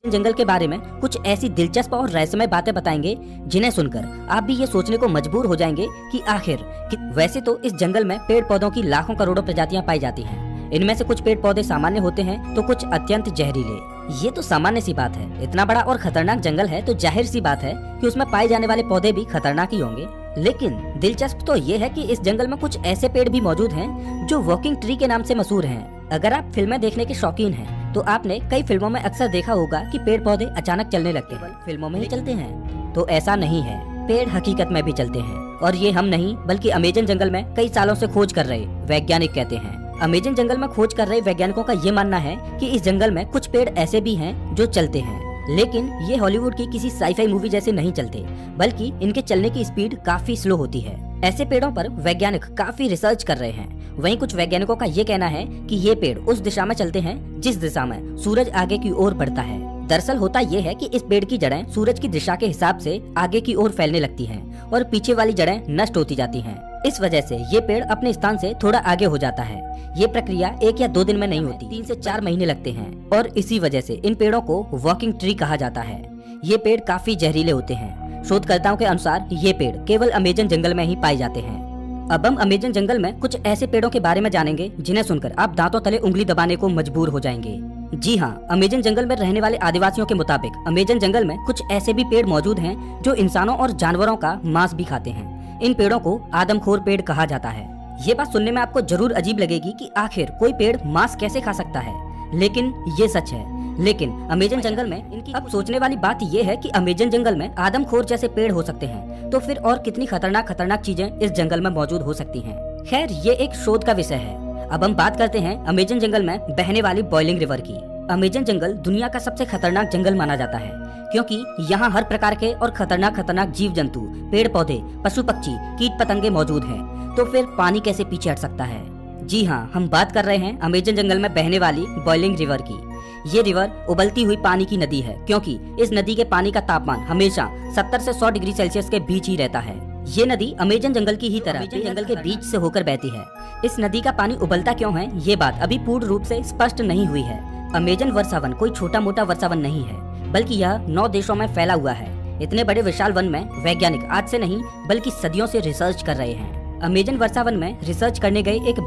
जंगल के बारे में कुछ ऐसी दिलचस्प और रहस्यमय बातें बताएंगे जिन्हें सुनकर आप भी ये सोचने को मजबूर हो जाएंगे कि आखिर वैसे तो इस जंगल में पेड़ पौधों की लाखों करोड़ों प्रजातियां पाई जाती हैं। इनमें से कुछ पेड़ पौधे सामान्य होते हैं तो कुछ अत्यंत जहरीले। ये तो सामान्य सी बात है, इतना बड़ा और खतरनाक जंगल है तो जाहिर सी बात है कि उसमें पाए जाने वाले पौधे भी खतरनाक ही होंगे। लेकिन दिलचस्प तो ये है कि इस जंगल में कुछ ऐसे पेड़ भी मौजूद हैं जो वॉकिंग ट्री के नाम से मशहूर हैं। अगर आप फिल्में देखने के शौकीन हैं तो आपने कई फिल्मों में अक्सर देखा होगा कि पेड़ पौधे अचानक चलने लगते हैं। फिल्मों में ही चलते हैं तो ऐसा नहीं है, पेड़ हकीकत में भी चलते हैं। और ये हम नहीं बल्कि अमेज़न जंगल में कई सालों से खोज कर रहे वैज्ञानिक कहते हैं। अमेज़न जंगल में खोज कर रहे वैज्ञानिकों का ये मानना है कि इस जंगल में कुछ पेड़ ऐसे भी हैं जो चलते हैं, लेकिन ये हॉलीवुड की किसी साईफाई मूवी जैसे नहीं चलते, बल्कि इनके चलने की स्पीड काफी स्लो होती है। ऐसे पेड़ों पर वैज्ञानिक काफी रिसर्च कर रहे हैं। वहीं कुछ वैज्ञानिकों का ये कहना है कि ये पेड़ उस दिशा में चलते हैं जिस दिशा में सूरज आगे की ओर बढ़ता है। दरअसल होता ये है कि इस पेड़ की जड़ें सूरज की दिशा के हिसाब से आगे की ओर फैलने लगती हैं और पीछे वाली जड़ें नष्ट होती जाती हैं। इस वजह से ये पेड़ अपने स्थान से थोड़ा आगे हो जाता है। ये प्रक्रिया 1 या 2 दिन में नहीं होती, 3 से 4 महीने लगते हैं और इसी वजह से इन पेड़ों को वॉकिंग ट्री कहा जाता है। ये पेड़ काफी जहरीले होते हैं। शोधकर्ताओं के अनुसार ये पेड़ केवल अमेज़न जंगल में ही पाए जाते हैं। अब हम अमेज़न जंगल में कुछ ऐसे पेड़ों के बारे में जानेंगे जिन्हें सुनकर आप दांतों तले उंगली दबाने को मजबूर हो जाएंगे। जी हाँ, अमेज़न जंगल में रहने वाले आदिवासियों के मुताबिक अमेज़न जंगल में कुछ ऐसे भी पेड़ मौजूद हैं जो इंसानों और जानवरों का मांस भी खाते हैं। इन पेड़ों को आदमखोर पेड़ कहा जाता है। ये बात सुनने में आपको जरूर अजीब लगेगी कि आखिर कोई पेड़ मांस कैसे खा सकता है, लेकिन ये सच है। लेकिन अमेज़न जंगल में इनकी अब सोचने वाली बात ये है कि अमेज़न जंगल में आदमखोर जैसे पेड़ हो सकते हैं, तो फिर और कितनी खतरनाक चीजें इस जंगल में मौजूद हो सकती हैं। खैर, ये एक शोध का विषय है। अब हम बात करते हैं अमेज़न जंगल में बहने वाली बॉइलिंग रिवर की। अमेज़न जंगल दुनिया का सबसे खतरनाक जंगल माना जाता है क्योंकि यहाँ हर प्रकार के और खतरनाक जीव जंतु, पेड़ पौधे, पशु पक्षी, कीट पतंगे मौजूद हैं। तो फिर पानी कैसे पीछे हट सकता है? जी हाँ, हम बात कर रहे हैं अमेज़न जंगल में बहने वाली बॉइलिंग रिवर की। ये रिवर उबलती हुई पानी की नदी है क्योंकि इस नदी के पानी का तापमान हमेशा 70 से 100 डिग्री सेल्सियस के बीच ही रहता है। ये नदी अमेज़न जंगल की ही तरह जंगल के बीच से होकर बहती है। इस नदी का पानी उबलता क्यों है, ये बात अभी पूर्ण रूप से स्पष्ट नहीं हुई है। अमेज़न वर्षावन कोई छोटा मोटा वर्षावन नहीं है, बल्कि यह 9 देशों में फैला हुआ है। इतने बड़े विशाल वन में वैज्ञानिक आज से नहीं बल्कि सदियों से रिसर्च कर रहे हैं। अमेज़न वर्षावन में रिसर्च करने गए एक